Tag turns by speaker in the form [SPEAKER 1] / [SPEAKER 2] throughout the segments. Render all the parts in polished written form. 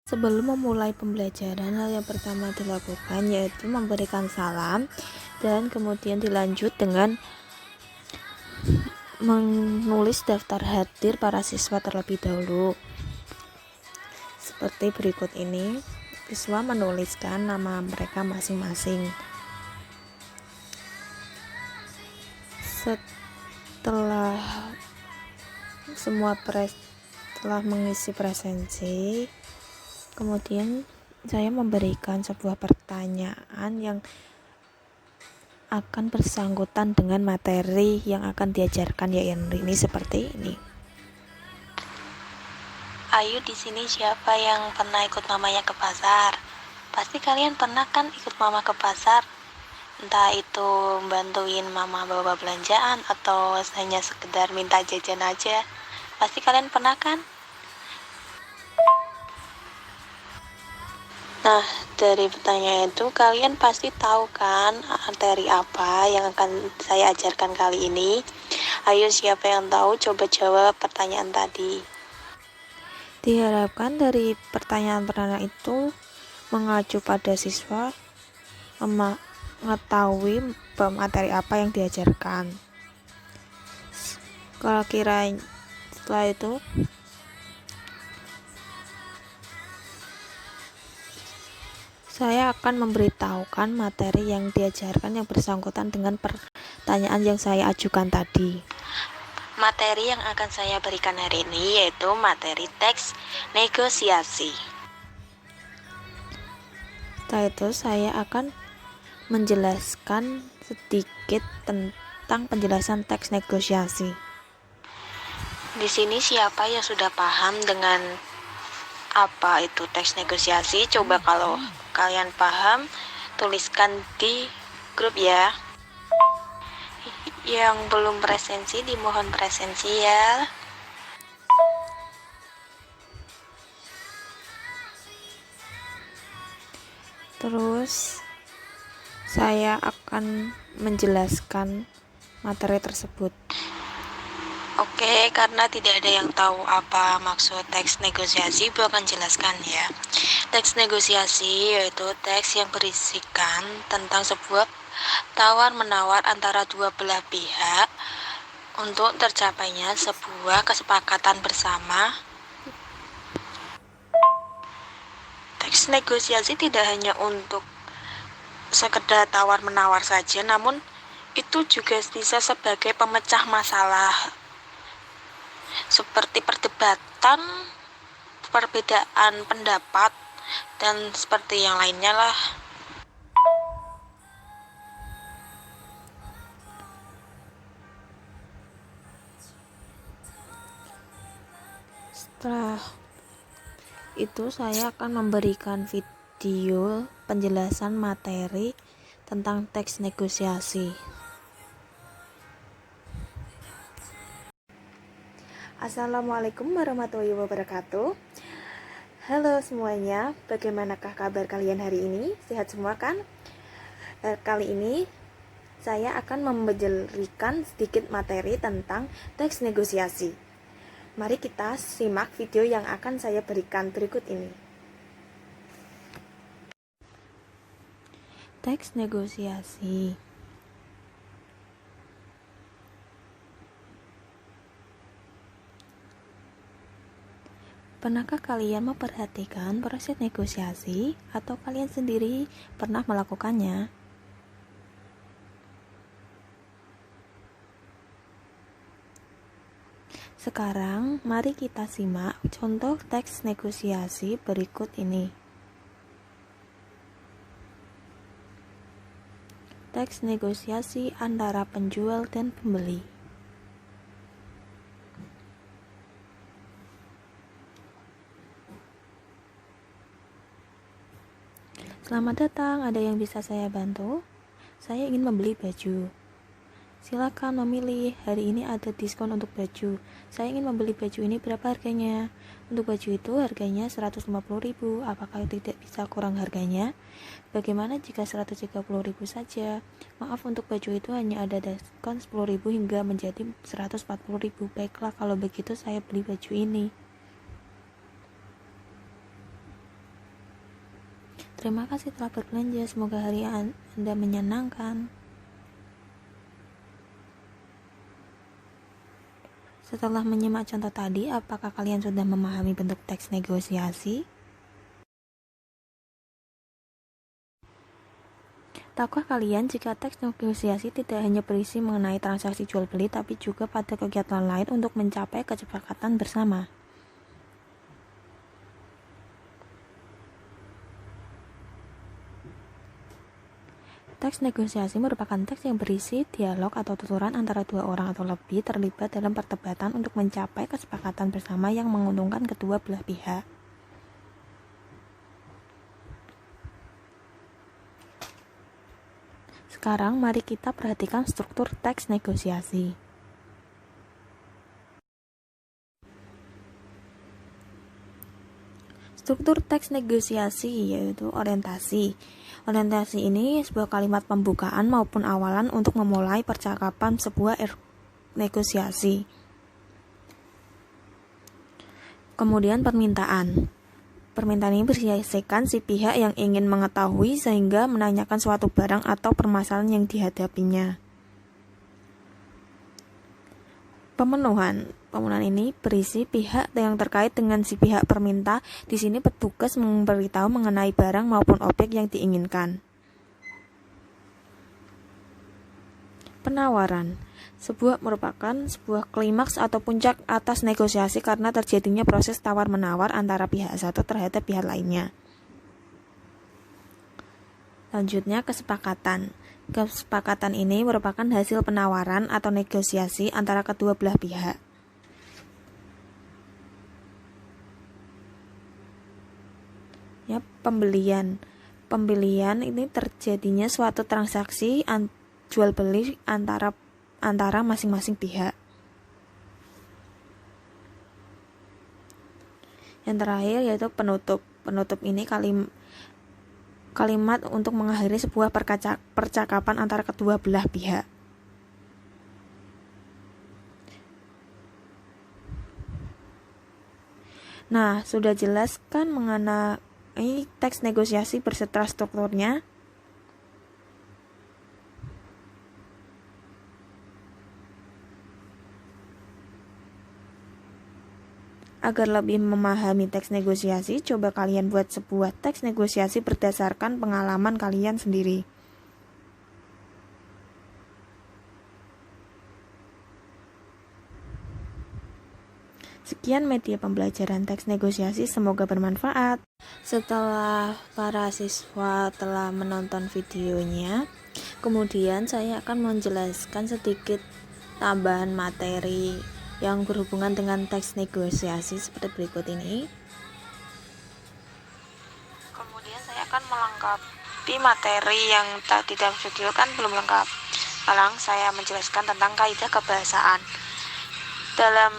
[SPEAKER 1] Sebelum memulai pembelajaran, hal yang pertama dilakukan yaitu memberikan salam dan kemudian dilanjut dengan menulis daftar hadir para siswa terlebih dahulu. Seperti berikut ini, siswa menuliskan nama mereka masing-masing. Setelah setelah mengisi presensi, kemudian saya memberikan sebuah pertanyaan yang akan bersangkutan dengan materi yang akan diajarkan, yaitu ini seperti ini.
[SPEAKER 2] Ayo, di sini siapa yang pernah ikut mamanya ke pasar? Pasti kalian pernah kan ikut mama ke pasar? Entah itu bantuin mama bawa belanjaan atau hanya sekedar minta jajan aja. Pasti kalian pernah kan? Nah, dari pertanyaan itu kalian pasti tahu kan materi apa yang akan saya ajarkan kali ini? Ayo, siapa yang tahu coba jawab pertanyaan tadi.
[SPEAKER 1] Diharapkan dari pertanyaan-pertanyaan itu mengacu pada siswa mengetahui materi apa yang diajarkan. Kalau kira setelah itu saya akan memberitahukan materi yang diajarkan yang bersangkutan dengan pertanyaan yang saya ajukan tadi.
[SPEAKER 2] Materi yang akan saya berikan hari ini yaitu materi teks negosiasi.
[SPEAKER 1] Setelah itu saya akan menjelaskan sedikit tentang penjelasan teks negosiasi.
[SPEAKER 2] Di sini siapa yang sudah paham dengan apa itu teks negosiasi? Coba kalau kalian paham, tuliskan di grup ya. Yang belum presensi, dimohon presensi ya.
[SPEAKER 1] Terus saya akan menjelaskan materi tersebut.
[SPEAKER 2] Oke, karena tidak ada yang tahu apa maksud teks negosiasi, Bu akan jelaskan ya. Teks negosiasi yaitu teks yang berisikan tentang sebuah tawar-menawar antara dua belah pihak untuk tercapainya sebuah kesepakatan bersama. Teks negosiasi tidak hanya untuk sekedar tawar-menawar saja, namun itu juga bisa sebagai pemecah masalah seperti perdebatan, perbedaan pendapat, dan seperti yang lainnya lah.
[SPEAKER 1] Setelah itu saya akan memberikan video penjelasan materi tentang teks negosiasi. Assalamualaikum warahmatullahi wabarakatuh. Halo semuanya, bagaimanakah kabar kalian hari ini? Sehat semua kan? Kali ini saya akan memberikan sedikit materi tentang teks negosiasi. Mari kita simak video yang akan saya berikan berikut ini. Teks negosiasi. Pernahkah kalian memperhatikan proses negosiasi atau kalian sendiri pernah melakukannya? Sekarang mari kita simak contoh teks negosiasi berikut ini. Teks negosiasi antara penjual dan pembeli. Selamat datang, ada yang bisa saya bantu? Saya ingin membeli baju. Silakan memilih, hari ini ada diskon untuk baju. Saya ingin membeli baju ini, berapa harganya? Untuk baju itu harganya 150.000, apakah tidak bisa kurang harganya? Bagaimana jika 130.000 saja? Maaf, untuk baju itu hanya ada diskon 10.000 hingga menjadi 140.000. Baiklah, kalau begitu saya beli baju ini. Terima kasih telah berbelanja, semoga hari Anda menyenangkan. Setelah menyimak contoh tadi, apakah kalian sudah memahami bentuk teks negosiasi? Tahukah kalian jika teks negosiasi tidak hanya berisi mengenai transaksi jual beli, tapi juga pada kegiatan lain untuk mencapai kesepakatan bersama? Teks negosiasi merupakan teks yang berisi dialog atau tuturan antara dua orang atau lebih terlibat dalam perdebatan untuk mencapai kesepakatan bersama yang menguntungkan kedua belah pihak. Sekarang mari kita perhatikan struktur teks negosiasi. Struktur teks negosiasi yaitu orientasi. Orientasi ini sebuah kalimat pembukaan maupun awalan untuk memulai percakapan sebuah negosiasi. Kemudian permintaan. Permintaan ini berisikan si pihak yang ingin mengetahui sehingga menanyakan suatu barang atau permasalahan yang dihadapinya. Pemenuhan. Pemenuhan ini berisi pihak yang terkait dengan si pihak perminta. Di sini petugas memberitahu mengenai barang maupun objek yang diinginkan. Penawaran. Merupakan sebuah klimaks atau puncak atas negosiasi karena terjadinya proses tawar-menawar antara pihak satu terhadap pihak lainnya. Selanjutnya, kesepakatan. Kesepakatan ini merupakan hasil penawaran atau negosiasi antara kedua belah pihak. Ya, pembelian. Pembelian ini terjadinya suatu transaksi jual beli antara masing-masing pihak. Yang terakhir yaitu penutup. Penutup ini kalimat untuk mengakhiri sebuah percakapan antara kedua belah pihak. Nah, sudah jelas kan mengenai teks negosiasi berserta strukturnya? Agar lebih memahami teks negosiasi, coba kalian buat sebuah teks negosiasi berdasarkan pengalaman kalian sendiri. Sekian media pembelajaran teks negosiasi, semoga bermanfaat. Setelah para siswa telah menonton videonya, kemudian saya akan menjelaskan sedikit tambahan materi yang berhubungan dengan teks negosiasi seperti berikut ini.
[SPEAKER 2] Kemudian saya akan melengkapi materi yang tadi dalam video kan belum lengkap. Sekarang saya menjelaskan tentang kaidah kebahasaan. Dalam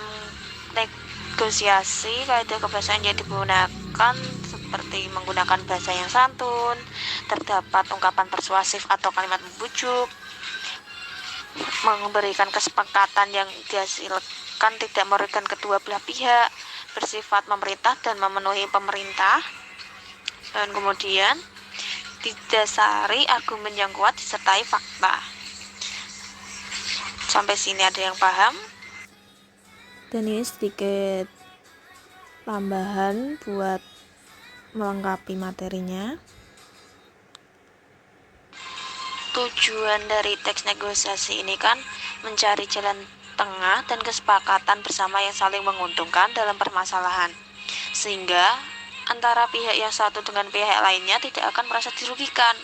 [SPEAKER 2] negosiasi, kaidah kebahasaan yang digunakan seperti menggunakan bahasa yang santun, terdapat ungkapan persuasif atau kalimat membujuk, memberikan kesepakatan yang dihasilkan tidak merugikan kedua belah pihak, bersifat memerintah dan memenuhi pemerintah, dan kemudian didasari argumen yang kuat disertai fakta. Sampai sini ada yang paham?
[SPEAKER 1] Dan ini sedikit tambahan buat melengkapi materinya.
[SPEAKER 2] Tujuan dari teks negosiasi ini kan mencari jalan tengah dan kesepakatan bersama yang saling menguntungkan dalam permasalahan, sehingga antara pihak yang satu dengan pihak lainnya tidak akan merasa dirugikan.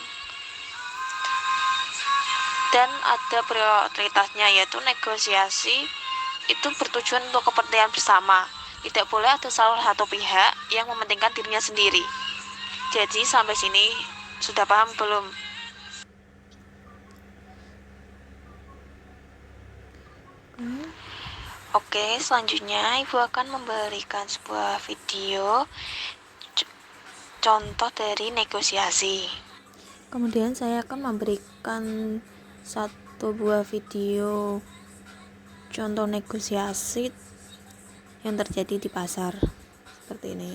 [SPEAKER 2] Dan ada prioritasnya, yaitu negosiasi itu bertujuan untuk kepentingan bersama. Tidak boleh ada salah satu pihak yang mementingkan dirinya sendiri. Jadi sampai sini sudah paham belum? Oke, selanjutnya Ibu akan memberikan sebuah video contoh dari negosiasi.
[SPEAKER 1] Kemudian saya akan memberikan satu buah video contoh negosiasi yang terjadi di pasar seperti ini.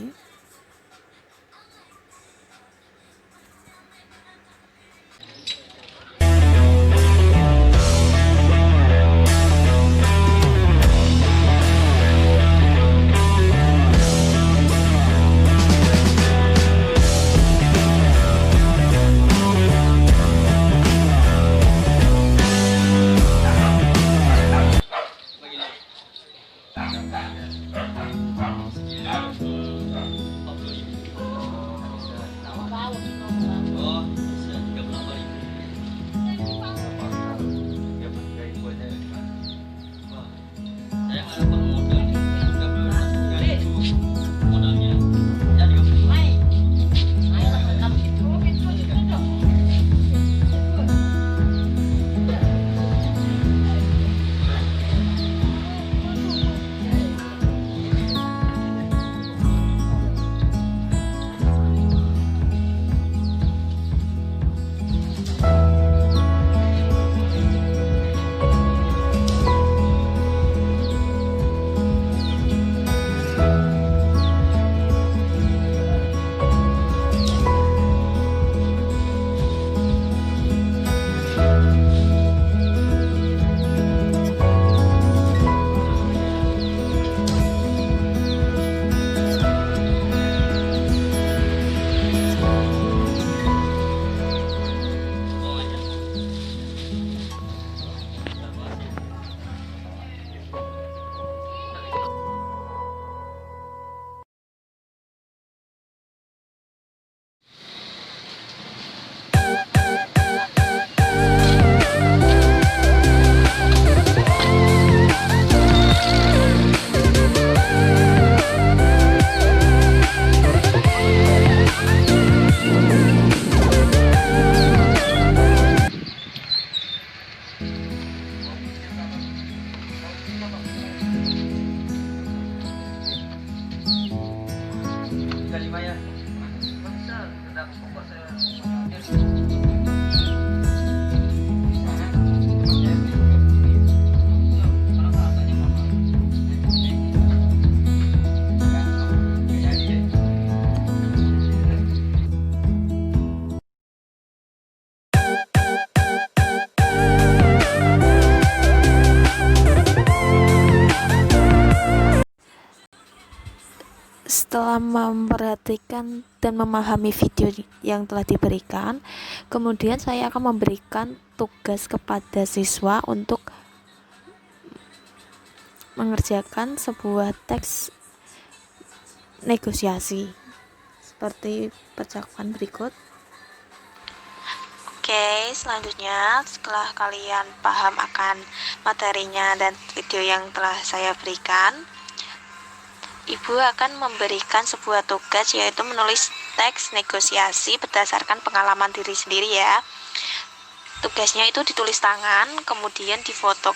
[SPEAKER 1] Setelah memperhatikan dan memahami video yang telah diberikan, kemudian saya akan memberikan tugas kepada siswa untuk mengerjakan sebuah teks negosiasi seperti percakapan berikut.
[SPEAKER 2] Oke, selanjutnya setelah kalian paham akan materinya dan video yang telah saya berikan, Ibu akan memberikan sebuah tugas, yaitu menulis teks negosiasi berdasarkan pengalaman diri sendiri ya. Tugasnya itu ditulis tangan, kemudian difoto,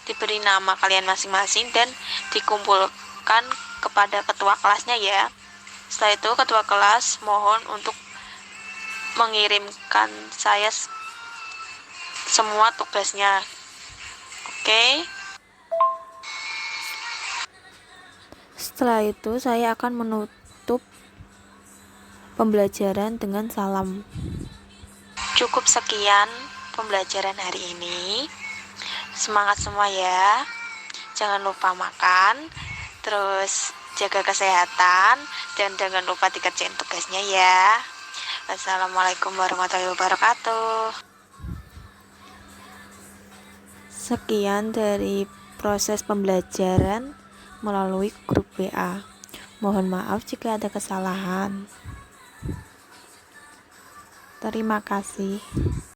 [SPEAKER 2] diberi nama kalian masing-masing dan dikumpulkan kepada ketua kelasnya ya. Setelah itu ketua kelas mohon untuk mengirimkan saya semua tugasnya. Oke.
[SPEAKER 1] Setelah itu saya akan menutup pembelajaran dengan salam.
[SPEAKER 2] Cukup sekian pembelajaran hari ini. Semangat semua ya. Jangan lupa makan, terus jaga kesehatan, dan jangan lupa dikerjain tugasnya ya. Wassalamualaikum warahmatullahi wabarakatuh.
[SPEAKER 1] Sekian dari proses pembelajaran melalui grup WA. Mohon maaf jika ada kesalahan. Terima kasih.